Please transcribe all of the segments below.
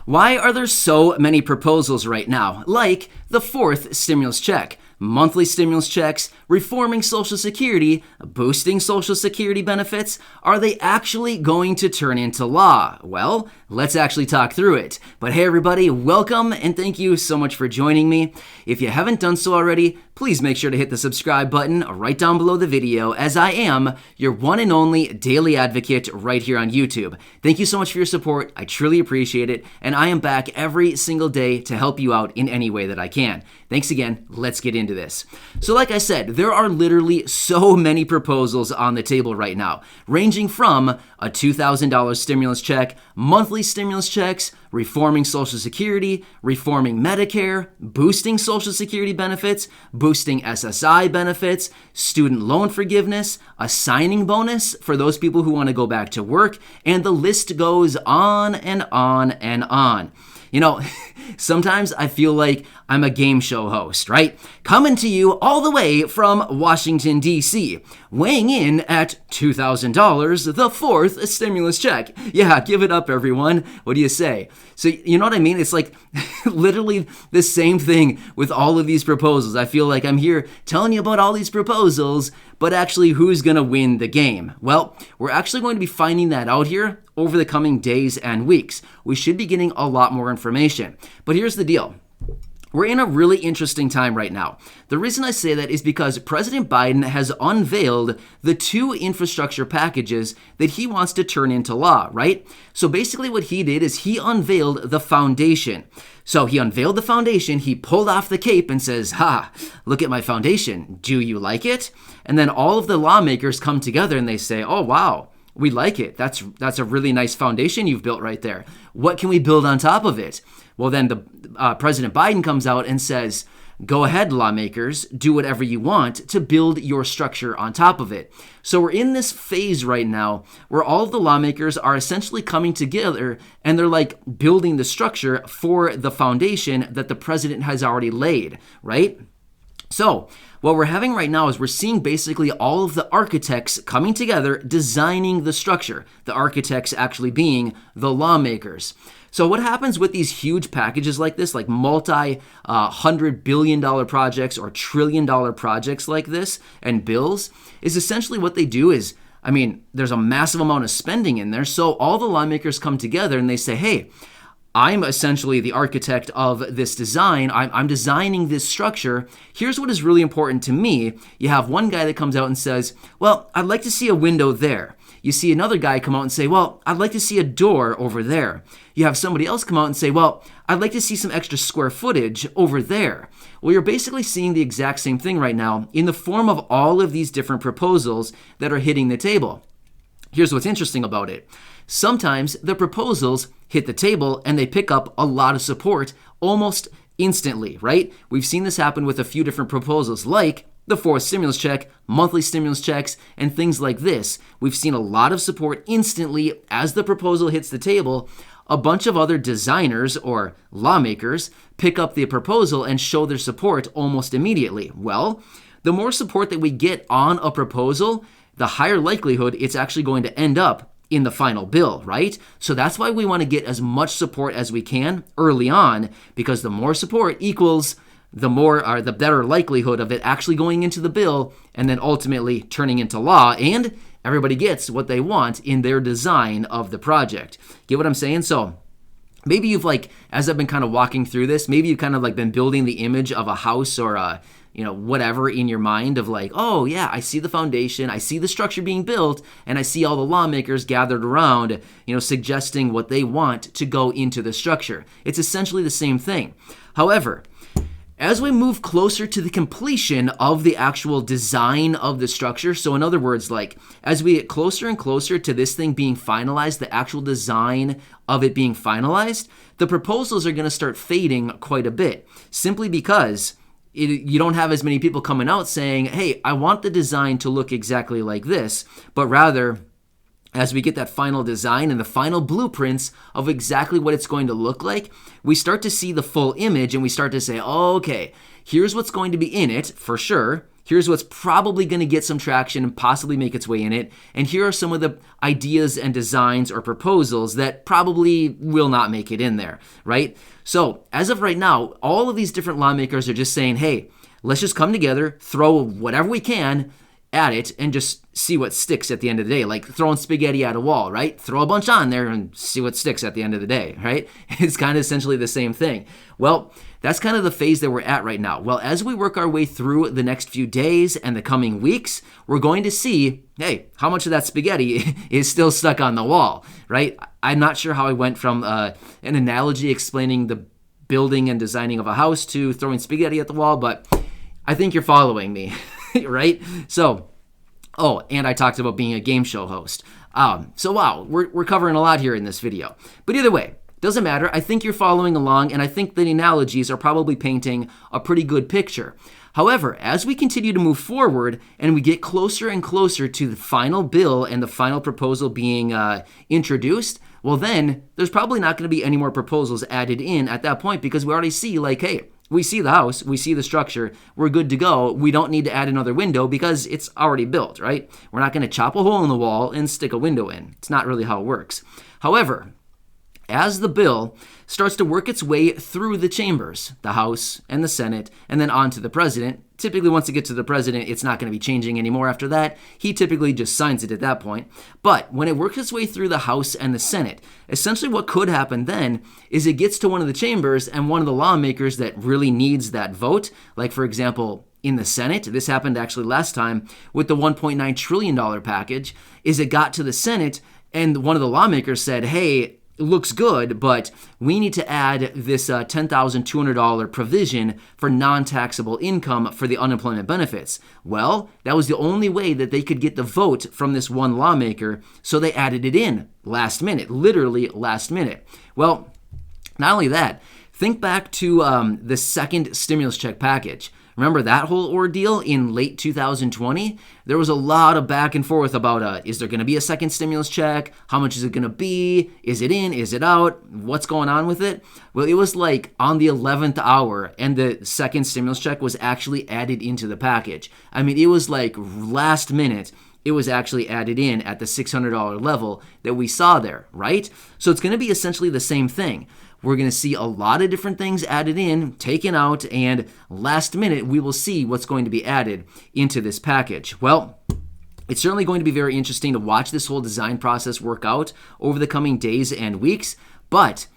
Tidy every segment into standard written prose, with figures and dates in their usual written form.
Why are there so many proposals right now, like the fourth stimulus check, monthly stimulus checks, reforming Social Security, boosting Social Security benefits? Are they actually going to turn into law? Well, let's actually talk through it. But hey everybody, welcome and thank you so much for joining me. If you haven't done so already, please make sure to hit the subscribe button right down below the video, as I am your one and only daily advocate right here on YouTube. Thank you so much for your support. I truly appreciate it, and I am back every single day to help you out in any way that I can. Thanks again. Let's get into this. So like I said, there are literally so many proposals on the table right now, ranging from a $2,000 stimulus check, monthly stimulus checks, reforming Social Security, reforming Medicare, boosting Social Security benefits, boosting SSI benefits, student loan forgiveness, a signing bonus for those people who want to go back to work, and the list goes on and on and on. You know, sometimes I feel like I'm a game show host, right? Coming to you all the way from Washington, D.C., weighing in at $2,000, the fourth stimulus check. Yeah, give it up, everyone. What do you say? So, you know what I mean? It's like literally the same thing with all of these proposals. I feel like I'm here telling you about all these proposals, but actually who's going to win the game? Well, we're actually going to be finding that out here over the coming days and weeks. We should be getting a lot more information. But here's the deal. We're in a really interesting time right now. The reason I say that is because President Biden has unveiled the two infrastructure packages that he wants to turn into law, right? So basically what he did is he unveiled the foundation. So he unveiled the foundation, he pulled off the cape and says, "Ha, look at my foundation. Do you like it?" And then all of the lawmakers come together and they say, "Oh, wow. We like it. That's a really nice foundation you've built right there. What can we build on top of it?" Well, then President Biden comes out and says, "Go ahead, lawmakers, do whatever you want to build your structure on top of it." So we're in this phase right now where all of the lawmakers are essentially coming together and they're like building the structure for the foundation that the president has already laid, right? So what we're having right now is we're seeing basically all of the architects coming together, designing the structure. The architects actually being the lawmakers. So what happens with these huge packages like this, like multi-$100 billion projects or $1 trillion projects like this and bills, is essentially what they do is, there's a massive amount of spending in there. So all the lawmakers come together and they say, "Hey, I'm essentially the architect of this design. I'm designing this structure. Here's what is really important to me." You have one guy that comes out and says, "Well, I'd like to see a window there." You see another guy come out and say, "Well, I'd like to see a door over there." You have somebody else come out and say, "Well, I'd like to see some extra square footage over there." Well, you're basically seeing the exact same thing right now in the form of all of these different proposals that are hitting the table. Here's what's interesting about it. Sometimes the proposals hit the table and they pick up a lot of support almost instantly, right? We've seen this happen with a few different proposals like the fourth stimulus check, monthly stimulus checks, and things like this. We've seen a lot of support instantly as the proposal hits the table. A bunch of other designers or lawmakers pick up the proposal and show their support almost immediately. Well, the more support that we get on a proposal, the higher likelihood it's actually going to end up in the final bill, right? So that's why we want to get as much support as we can early on, because the more support equals the better likelihood of it actually going into the bill and then ultimately turning into law, and everybody gets what they want in their design of the project. Get what I'm saying? So maybe you've as I've been kind of walking through this, maybe you've kind of been building the image of a house or a whatever in your mind of oh yeah, I see the foundation, I see the structure being built, and I see all the lawmakers gathered around, suggesting what they want to go into the structure. It's essentially the same thing. However, as we move closer to the completion of the actual design of the structure, so in other words, as we get closer and closer to this thing being finalized, the actual design of it being finalized, the proposals are going to start fading quite a bit, simply because you don't have as many people coming out saying, "Hey, I want the design to look exactly like this," but rather, as we get that final design and the final blueprints of exactly what it's going to look like, we start to see the full image and we start to say, "Oh, okay, here's what's going to be in it for sure. Here's what's probably going to get some traction and possibly make its way in it. And here are some of the ideas and designs or proposals that probably will not make it in there, right? So as of right now, all of these different lawmakers are just saying, hey, let's just come together, throw whatever we can at it, and just see what sticks at the end of the day. Like throwing spaghetti at a wall, right? Throw a bunch on there and see what sticks at the end of the day, right? It's kind of essentially the same thing. Well, that's kind of the phase that we're at right now. Well, as we work our way through the next few days and the coming weeks, we're going to see, hey, how much of that spaghetti is still stuck on the wall, right? I'm not sure how I went from an analogy explaining the building and designing of a house to throwing spaghetti at the wall, but I think you're following me, right? So, oh, and I talked about being a game show host. So wow, we're covering a lot here in this video. But either way, doesn't matter. I think you're following along, and I think the analogies are probably painting a pretty good picture. However, as we continue to move forward and we get closer and closer to the final bill and the final proposal being introduced, well then, there's probably not going to be any more proposals added in at that point because we already see like, hey, we see the house, we see the structure, we're good to go. We don't need to add another window because it's already built, right? We're not going to chop a hole in the wall and stick a window in. It's not really how it works. However, as the bill starts to work its way through the chambers, the House and the Senate, and then on to the president, typically once it gets to the president, it's not going to be changing anymore after that. He typically just signs it at that point. But when it works its way through the House and the Senate, essentially what could happen then is it gets to one of the chambers and one of the lawmakers that really needs that vote, like for example, in the Senate, this happened actually last time with the $1.9 trillion package, is it got to the Senate and one of the lawmakers said, hey, it looks good, but we need to add this $10,200 provision for non-taxable income for the unemployment benefits. Well, that was the only way that they could get the vote from this one lawmaker, so they added it in last minute, literally last minute. Well, not only that, think back to the second stimulus check package. Remember that whole ordeal in late 2020? There was a lot of back and forth about, is there going to be a second stimulus check? How much is it going to be? Is it in? Is it out? What's going on with it? Well, it was like on the 11th hour, and the second stimulus check was actually added into the package. I mean, it was like last minute. It was actually added in at the $600 level that we saw there, right? So it's going to be essentially the same thing. We're going to see a lot of different things added in, taken out, and last minute we will see what's going to be added into this package. Well, it's certainly going to be very interesting to watch this whole design process work out over the coming days and weeks, but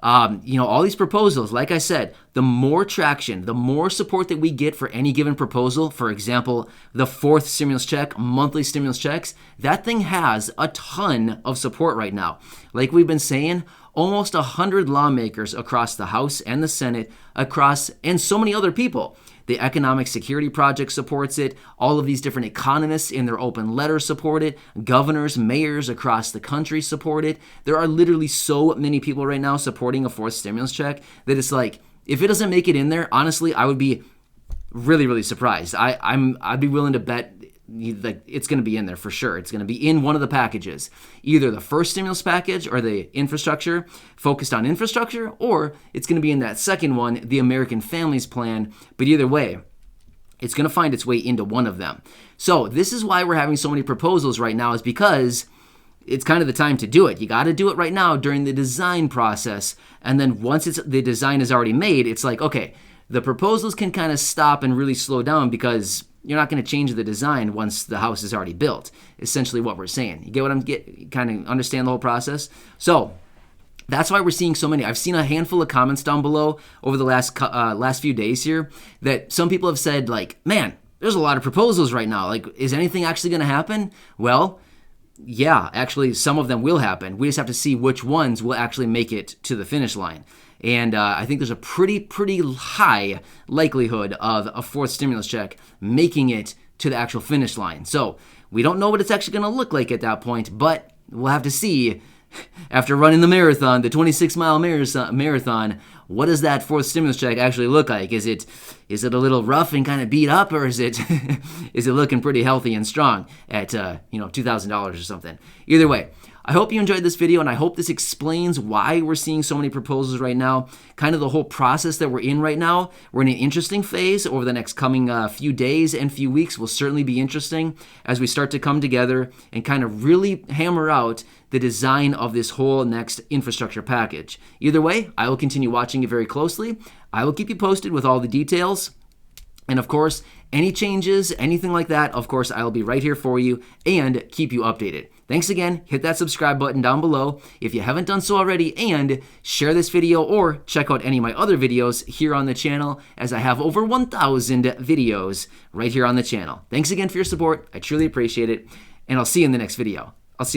all these proposals, like I said, the more traction, the more support that we get for any given proposal, for example, the fourth stimulus check, monthly stimulus checks, that thing has a ton of support right now. Like we've been saying, almost 100 lawmakers across the House and the Senate, and so many other people. The Economic Security Project supports it. All of these different economists in their open letters support it. Governors, mayors across the country support it. There are literally so many people right now supporting a fourth stimulus check that it's like, if it doesn't make it in there, honestly, I would be really, really surprised. I'd be willing to bet it's going to be in there for sure. It's going to be in one of the packages, either the first stimulus package or the infrastructure, focused on infrastructure, or it's going to be in that second one, the American Families Plan. But either way, it's going to find its way into one of them. So this is why we're having so many proposals right now, is because it's kind of the time to do it. You got to do it right now during the design process. And then once the design is already made, it's like, okay, the proposals can kind of stop and really slow down because you're not going to change the design once the house is already built. Essentially what we're saying. You get what I'm getting? Kind of understand the whole process? So that's why we're seeing so many. I've seen a handful of comments down below over the last few days here that some people have said like, man, there's a lot of proposals right now. Like, is anything actually going to happen? Well, yeah, actually some of them will happen. We just have to see which ones will actually make it to the finish line. And I think there's a pretty high likelihood of a fourth stimulus check making it to the actual finish line. So we don't know what it's actually going to look like at that point, but we'll have to see after running the marathon, the 26-mile marathon, what does that fourth stimulus check actually look like? Is it a little rough and kind of beat up, or is it looking pretty healthy and strong at $2,000 or something? Either way. I hope you enjoyed this video, and I hope this explains why we're seeing so many proposals right now, kind of the whole process that we're in right now. We're in an interesting phase. Over the next coming few days and few weeks will certainly be interesting as we start to come together and kind of really hammer out the design of this whole next infrastructure package. Either way, I will continue watching it very closely. I will keep you posted with all the details. And of course, any changes, anything like that, of course, I'll be right here for you and keep you updated. Thanks again. Hit that subscribe button down below if you haven't done so already, and share this video or check out any of my other videos here on the channel, as I have over 1,000 videos right here on the channel. Thanks again for your support. I truly appreciate it, and I'll see you in the next video.